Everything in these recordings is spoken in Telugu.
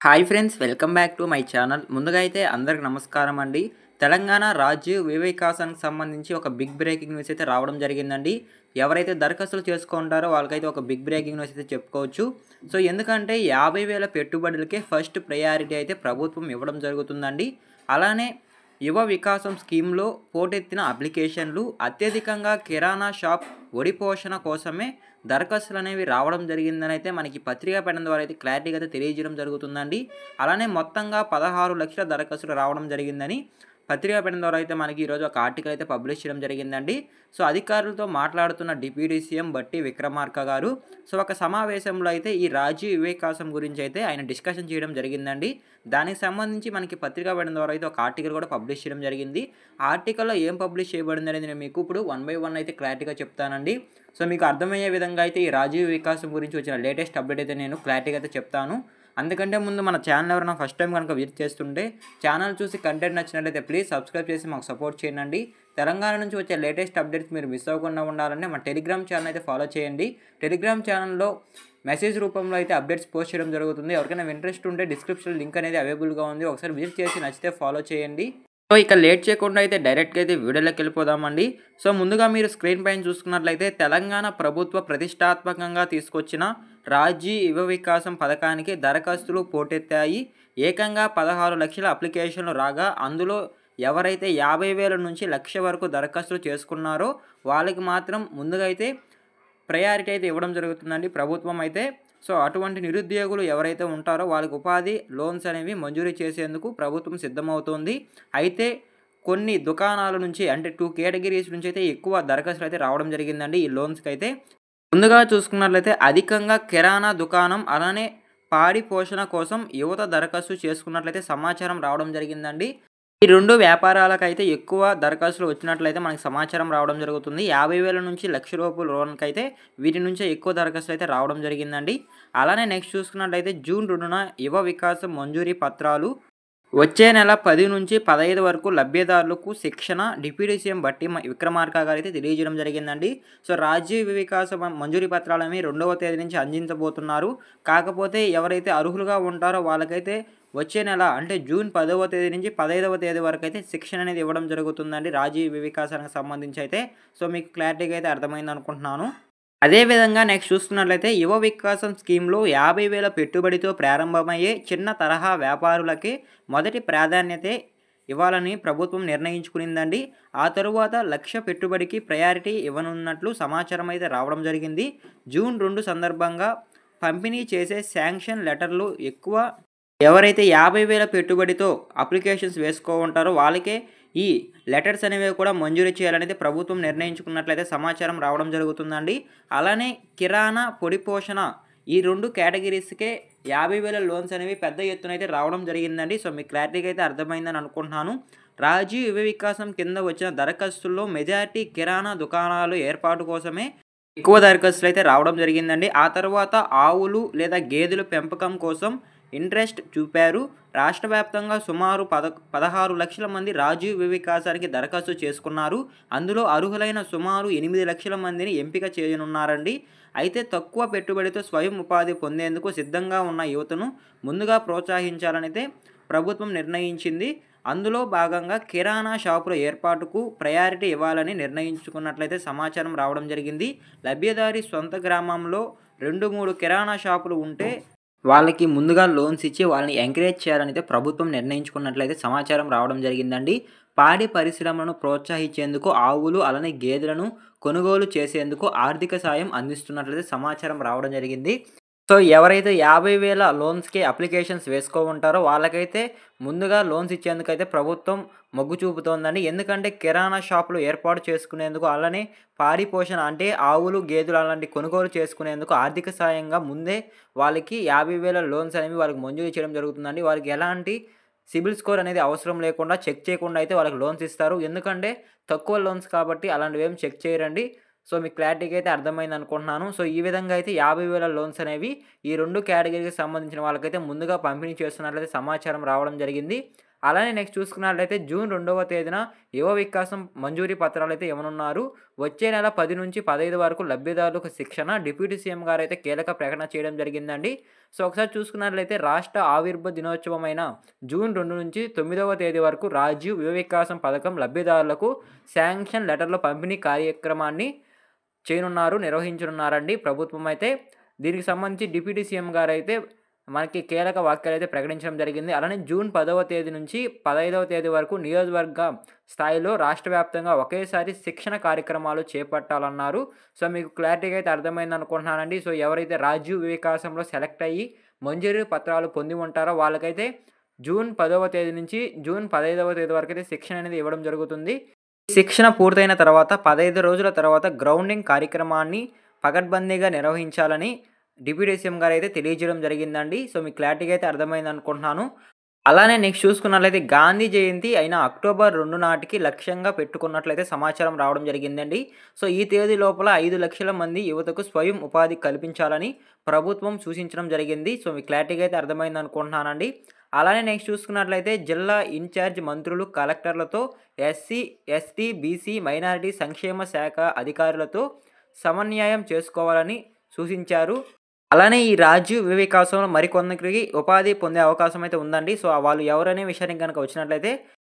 Hi friends, welcome back to my channel. ముందుగా అయితే అందరికి నమస్కారం అండి. తెలంగాణ రాజ్య వికాసానికి సంబంధించి ఒక బిగ్ బ్రేకింగ్ న్యూస్ అయితే రావడం జరిగిందండి. ఎవరైతే దరఖాస్తులు చేసుకుంటారో వాళ్ళకైతే ఒక బిగ్ బ్రేకింగ్ న్యూస్ అయితే చెప్పుకోవచ్చు. సో ఎందుకంటే 50,000 పెట్టుబడులకే ఫస్ట్ ప్రయారిటీ అయితే ప్రభుత్వం ఇవ్వడం జరుగుతుందండి. అలానే యువ వికాసం స్కీమ్లో పోటెత్తిన అప్లికేషన్లు అత్యధికంగా కిరాణా షాప్ వరి పోషణ కోసమే దరఖాస్తులు అనేవి రావడం జరిగిందని అయితే మనకి పత్రికా పఠనం ద్వారా అయితే క్లారిటీగా అయితే తెలియజేయడం జరుగుతుందండి. అలానే మొత్తంగా 16 లక్షల దరఖాస్తులు రావడం జరిగిందని పత్రికా పఠనం ద్వారా అయితే మనకి ఈరోజు ఒక ఆర్టికల్ అయితే పబ్లిష్ చేయడం జరిగిందండి. సో అధికారులతో మాట్లాడుతున్న డిప్యూటీ సీఎం బట్టి విక్రమార్క గారు సో ఒక సమావేశంలో అయితే ఈ రాజీవ్ వికాసం గురించి అయితే ఆయన డిస్కషన్ చేయడం జరిగిందండి. దానికి సంబంధించి మనకి పత్రికా పఠనం ద్వారా అయితే ఒక ఆర్టికల్ కూడా పబ్లిష్ చేయడం జరిగింది. ఆ ఆర్టికల్లో ఏం పబ్లిష్ చేయబడింది అనేది నేను మీకు ఇప్పుడు 1 బై 1 అయితే క్లారిటీగా చెప్తానండి. సో మీకు అర్థమయ్యే విధంగా అయితే ఈ రాజీవ్ వికాసం గురించి వచ్చిన లేటెస్ట్ అప్డేట్ అయితే నేను క్లారిటీగా అయితే చెప్తాను. అందుకంటే ముందు మన ఛానల్ ఎవరైనా ఫస్ట్ టైం కనుక విజిట్ చేస్తుంటే ఛానల్ చూసి కంటెంట్ నచ్చినట్లయితే ప్లీజ్ సబ్స్క్రైబ్ చేసి మాకు సపోర్ట్ చేయండి. తెలంగాణ నుంచి వచ్చే లేటెస్ట్ అప్డేట్స్ మీరు మిస్ అవ్వకుండా ఉండాలంటే మన టెలిగ్రామ్ ఛానల్ అయితే ఫాలో చేయండి. టెలిగ్రామ్ ఛానల్లో మెసేజ్ రూపంలో అయితే అప్డేట్స్ పోస్ట్ చేయడం జరుగుతుంది. ఎవరికైనా ఇంట్రెస్ట్ ఉంటే డిస్క్రిప్షన్ లింక్ అనేది అవైలబుల్గా ఉంది. ఒకసారి విజిట్ చేసి నచ్చితే ఫాలో చేయండి. సో ఇక లేట్ చేయకుండా అయితే డైరెక్ట్గా అయితే వీడియోలోకి వెళ్ళిపోదామండి. సో ముందుగా మీరు స్క్రీన్ పైన చూసుకున్నట్లయితే తెలంగాణ ప్రభుత్వ ప్రతిష్టాత్మకంగా తీసుకొచ్చిన రాజీ యువ వికాసం పథకానికి దరఖాస్తులు పోటెత్తాయి. ఏకంగా 16 లక్షల అప్లికేషన్లు రాగా అందులో ఎవరైతే 50,000 నుంచి 1,00,000 వరకు దరఖాస్తులు చేసుకున్నారో వాళ్ళకి మాత్రం ముందుగా అయితే ప్రయారిటీ అయితే ఇవ్వడం జరుగుతుందండి ప్రభుత్వం అయితే. సో అటువంటి నిరుద్యోగులు ఎవరైతే ఉంటారో వాళ్ళకి ఉపాధి లోన్స్ అనేవి మంజూరు చేసేందుకు ప్రభుత్వం సిద్ధమవుతోంది. అయితే కొన్ని దుకాణాల నుంచి అంటే 2 కేటగిరీస్ నుంచి అయితే ఎక్కువ దరఖాస్తులు అయితే రావడం జరిగిందండి ఈ లోన్స్కి అయితే. ముందుగా చూసుకున్నట్లయితే అధికంగా కిరాణా దుకాణం అలానే పాడి పోషణ కోసం యువత దరఖాస్తు చేసుకున్నట్లయితే సమాచారం రావడం జరిగిందండి. ఈ 2 వ్యాపారాలకైతే ఎక్కువ దరఖాస్తులు వచ్చినట్లయితే మనకి సమాచారం రావడం జరుగుతుంది. 50,000 నుంచి 1,00,000 రూపాయల లోన్కైతే వీటి నుంచే ఎక్కువ దరఖాస్తులు అయితే రావడం జరిగిందండి. అలానే నెక్స్ట్ చూసుకున్నట్లయితే జూన్ 2న యువ వికాసం మంజూరీ పత్రాలు వచ్చే నెల 10 నుంచి 15 వరకు లబ్ధిదారులకు శిక్షణ డిప్యూటీ సీఎం బట్టి విక్రమార్క గారు అయితే తెలియజేయడం జరిగిందండి. సో రాజీవ్ వికాస మంజూరీ పత్రాలని 2వ తేదీ నుంచి అందించబోతున్నారు. కాకపోతే ఎవరైతే అర్హులుగా ఉంటారో వాళ్ళకైతే వచ్చే నెల అంటే జూన్ 10వ తేదీ నుంచి 15వ తేదీ వరకు అయితే శిక్షణ అనేది ఇవ్వడం జరుగుతుందండి రాజీవ్ వికాసానికి సంబంధించి అయితే. సో మీకు క్లారిటీగా అయితే అర్థమైంది అనుకుంటున్నాను. అదేవిధంగా నెక్స్ట్ చూస్తున్నట్లయితే యువ వికాసం స్కీమ్లో 50,000 పెట్టుబడితో ప్రారంభమయ్యే చిన్న తరహా వ్యాపారులకే మొదటి ప్రాధాన్యత ఇవ్వాలని ప్రభుత్వం నిర్ణయించుకునిందండి. ఆ తరువాత 1,00,000 పెట్టుబడికి ప్రయారిటీ ఇవ్వనున్నట్లు సమాచారం అయితే రావడం జరిగింది. జూన్ 2 సందర్భంగా పంపిణీ చేసే శాంక్షన్ లెటర్లు ఎక్కువ ఎవరైతే 50,000 పెట్టుబడితో అప్లికేషన్స్ ఉంటారో వాళ్ళకే ఈ లెటర్స్ అనేవి కూడా మంజూరు చేయాలనేది ప్రభుత్వం నిర్ణయించుకున్నట్లయితే సమాచారం రావడం జరుగుతుందండి. అలానే కిరాణా పొడి పోషణ ఈ 2 కేటగిరీస్కే 50,000 లోన్స్ అనేవి పెద్ద ఎత్తున అయితే రావడం జరిగిందండి. సో మీకు క్లారిటీగా అయితే అర్థమైందని అనుకుంటున్నాను. రాజీవ్ యువ వికాసం కింద వచ్చిన దరఖాస్తుల్లో మెజారిటీ కిరాణా దుకాణాలు ఏర్పాటు కోసమే ఎక్కువ దరఖాస్తులు అయితే రావడం జరిగిందండి. ఆ తర్వాత ఆవులు లేదా గేదెల పెంపకం కోసం ఇంట్రెస్ట్ చూపారు. రాష్ట్ర వ్యాప్తంగా సుమారు 16 లక్షల మంది రాజీవ్ వికాసానికి దరఖాస్తు చేసుకున్నారు. అందులో అర్హులైన సుమారు 8 లక్షల మందిని ఎంపిక చేయనున్నారండి. అయితే తక్కువ పెట్టుబడితో స్వయం ఉపాధి పొందేందుకు సిద్ధంగా ఉన్న యువతను ముందుగా ప్రోత్సహించాలనైతే ప్రభుత్వం నిర్ణయించింది. అందులో భాగంగా కిరాణా షాపుల ఏర్పాటుకు ప్రయారిటీ ఇవ్వాలని నిర్ణయించుకున్నట్లయితే సమాచారం రావడం జరిగింది. లబ్ధిదారి సొంత గ్రామంలో 2-3 కిరాణా షాపులు ఉంటే వాళ్ళకి ముందుగా లోన్స్ ఇచ్చి వాళ్ళని ఎంకరేజ్ చేయాలని అయితే ప్రభుత్వం నిర్ణయించుకున్నట్లయితే సమాచారం రావడం జరిగిందండి. పాడి పరిశ్రమలను ప్రోత్సహించేందుకు ఆవులు అలానే గేదెలను కొనుగోలు చేసేందుకు ఆర్థిక సాయం అందిస్తున్నట్లయితే సమాచారం రావడం జరిగింది. సో ఎవరైతే 50,000 లోన్స్కి అప్లికేషన్స్ ఉంటారో వాళ్ళకైతే ముందుగా లోన్స్ ఇచ్చేందుకైతే ప్రభుత్వం మొగ్గు చూపుతోందండి. ఎందుకంటే కిరాణా షాపులు ఏర్పాటు చేసుకునేందుకు అలానే పాడి పోషణ అంటే ఆవులు గేదెలు అలాంటి కొనుగోలు చేసుకునేందుకు ఆర్థిక సాయంగా ముందే వాళ్ళకి 50,000 లోన్స్ అనేవి వాళ్ళకి మంజూరు చేయడం జరుగుతుందండి. వాళ్ళకి ఎలాంటి సిబిల్ స్కోర్ అనేది అవసరం లేకుండా చెక్ చేయకుండా అయితే వాళ్ళకి లోన్స్ ఇస్తారు. ఎందుకంటే తక్కువ లోన్స్ కాబట్టి అలాంటివి ఏం చెక్ చేయరండి. సో మీకు క్లారిటీగా అయితే అర్థమైంది అనుకుంటున్నాను. సో ఈ విధంగా అయితే 50,000 లోన్స్ అనేవి ఈ 2 కేటగిరీకి సంబంధించిన వాళ్ళకైతే ముందుగా పంపిణీ చేస్తున్నట్లయితే సమాచారం రావడం జరిగింది. అలానే నెక్స్ట్ చూసుకున్నట్లయితే జూన్ 2వ తేదీన యువ వికాసం మంజూరీ పత్రాలైతే ఇవ్వనున్నారు. వచ్చే నెల 10 నుంచి 15 వరకు లబ్ధిదారులకు శిక్షణ డిప్యూటీ సీఎం గారైతే కీలక ప్రకటన చేయడం జరిగిందండి. సో, ఒకసారి చూసుకున్నట్లయితే రాష్ట్ర ఆవిర్భ దినోత్సవమైన జూన్ 2 నుంచి 9వ తేదీ వరకు రాజీవ్ యువ వికాసం పథకం లబ్ధిదారులకు శాంక్షన్ లెటర్ల పంపిణీ కార్యక్రమాన్ని నిర్వహించనున్నారండి ప్రభుత్వం అయితే. దీనికి సంబంధించి డిప్యూటీ సీఎం గారైతే మనకి కీలక వ్యాఖ్యలైతే ప్రకటించడం జరిగింది. అలానే జూన్ 10వ తేదీ నుంచి 15వ తేదీ వరకు నియోజకవర్గ స్థాయిలో రాష్ట్ర వ్యాప్తంగా ఒకేసారి శిక్షణ కార్యక్రమాలు చేపట్టాలన్నారు. సో, మీకు క్లారిటీగా అయితే అర్థమైంది అనుకుంటున్నానండి. సో, ఎవరైతే రాజీవ్ వికాసంలో సెలెక్ట్ అయ్యి మంజూరీ పత్రాలు పొంది ఉంటారో వాళ్ళకైతే జూన్ 10వ తేదీ నుంచి జూన్ 15వ తేదీ వరకు అయితే శిక్షణ అనేది ఇవ్వడం జరుగుతుంది. శిక్షణ పూర్తయిన తర్వాత 15 రోజుల తర్వాత గ్రౌండింగ్ కార్యక్రమాన్ని పకడ్బందీగా నిర్వహించాలని డిప్యూటీ సీఎం గారైతే తెలియజేయడం జరిగిందండి. సో, మీకు క్లారిటీగా అయితే అర్థమైంది అనుకుంటున్నాను. అలానే నెక్స్ట్ చూసుకున్నట్లయితే గాంధీ జయంతి అయిన అక్టోబర్ 2 నాటికి లక్ష్యంగా పెట్టుకున్నట్లయితే సమాచారం రావడం జరిగిందండి. సో, ఈ తేదీ లోపల 5 లక్షల మంది యువతకు స్వయం ఉపాధి కల్పించాలని ప్రభుత్వం సూచించడం జరిగింది. సో, మీకు క్లారిటీగా అయితే అర్థమైంది అనుకుంటున్నానండి. అలానే నెక్స్ట్ చూసుకున్నట్లయితే జిల్లా ఇన్ఛార్జ్ మంత్రులు, కలెక్టర్లతో ఎస్సీ, ఎస్టీ, బీసీ, మైనారిటీ సంక్షేమ శాఖ అధికారులతో సమన్వయం చేసుకోవాలని సూచించారు. అలానే ఈ రాజీవ్ యువ వికాసంలో మరికొందరికి ఉపాధి పొందే అవకాశం అయితే ఉందండి. సో, వాళ్ళు ఎవరనే విషయానికి కనుక వచ్చినట్లయితే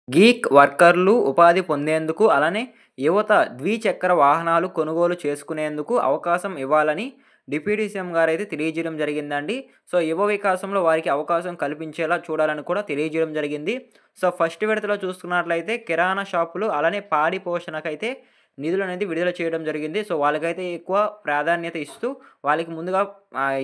గీక్ వర్కర్లు ఉపాధి పొందేందుకు, అలానే యువత ద్విచక్ర వాహనాలు కొనుగోలు చేసుకునేందుకు అవకాశం ఇవ్వాలని డిప్యూటీ సీఎం గారైతే తెలియజేయడం జరిగిందండి. సో, యువ వికాసంలో వారికి అవకాశం కల్పించేలా చూడాలని కూడా తెలియజేయడం జరిగింది. సో, ఫస్ట్ విడతలో చూసుకున్నట్లయితే కిరాణా షాపులు, అలానే పాడి పోషణకైతే నిధులు అనేది విడుదల చేయడం జరిగింది. సో, వాళ్ళకైతే ఎక్కువ ప్రాధాన్యత ఇస్తూ వాళ్ళకి ముందుగా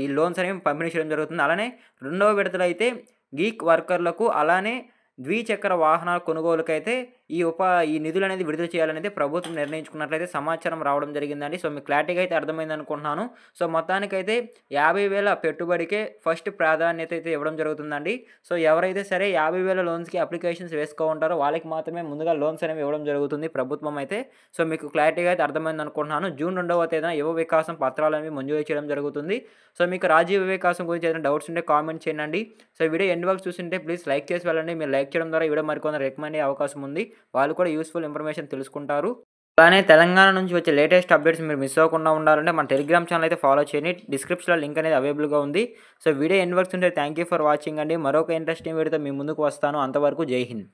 ఈ లోన్స్ అనేవి పంపిణీ చేయడం జరుగుతుంది. అలానే రెండవ విడతలో అయితే గీక్ వర్కర్లకు, అలానే ద్విచక్ర వాహనాల కొనుగోలుకైతే ఈ నిధులు అనేది విడుదల చేయాలనేది ప్రభుత్వం నిర్ణయించుకున్నట్లయితే సమాచారం రావడం జరిగిందండి. సో, మీకు క్లారిటీగా అయితే అర్థమైంది అనుకుంటున్నాను. సో, మొత్తానికైతే 50,000 పెట్టుబడికే ఫస్ట్ ప్రాధాన్యత అయితే ఇవ్వడం జరుగుతుందండి. సో, ఎవరైతే సరే 50,000 లోన్స్‌కి అప్లికేషన్స్ వేసుకోంటారో వాళ్ళకి మాత్రమే ముందుగా లోన్స్ అనేవి ఇవ్వడం జరుగుతుంది ప్రభుత్వం అయితే. సో, మీకు క్లారిటీగా అయితే అర్థమైంది అనుకుంటున్నాను. జూన్ 2వ తేదీన యువ వికాసం పత్రాలనేవి మంజూరు చేయడం జరుగుతుంది. సో, మీకు రాజీవ్ వికాసం గురించి ఏదైనా డౌట్స్ ఉంటే కామెంట్ చేయండి. సో, వీడియో ఎండ్ వరకు చూస్తుంటే ప్లీజ్ లైక్ చేసి వెళ్ళండి. మీరు లైక్ చేయడం ద్వారా ఈ వీడియో మరికొందరు రికమెండ్ అయ్యే అవకాశం ఉంది. వాళ్ళు కూడా యూస్‌ఫుల్ ఇన్ఫర్మేషన్ తెలుసుకుంటారు. అలానే తెలంగాణ నుంచి వచ్చే లేటెస్ట్ అప్డేట్స్ మీరు మిస్ అవ్వకుండా ఉండాలంటే మన టెలిగ్రామ్ ఛానల్ అయితే ఫాలో చేయండి. డిస్క్రిప్షన్‌లో లింక్ అనేది అవైలబుల్‌గా ఉంది. సో, వీడియో ఎండ్ వరకు చూస్తుంటే థాంక్ యూ ఫర్ వాచింగ్ అండి. మరొక ఇంట్రెస్టింగ్ వీడియోతో మీ ముందుకు వస్తాను. అంతవరకు జై హింద్.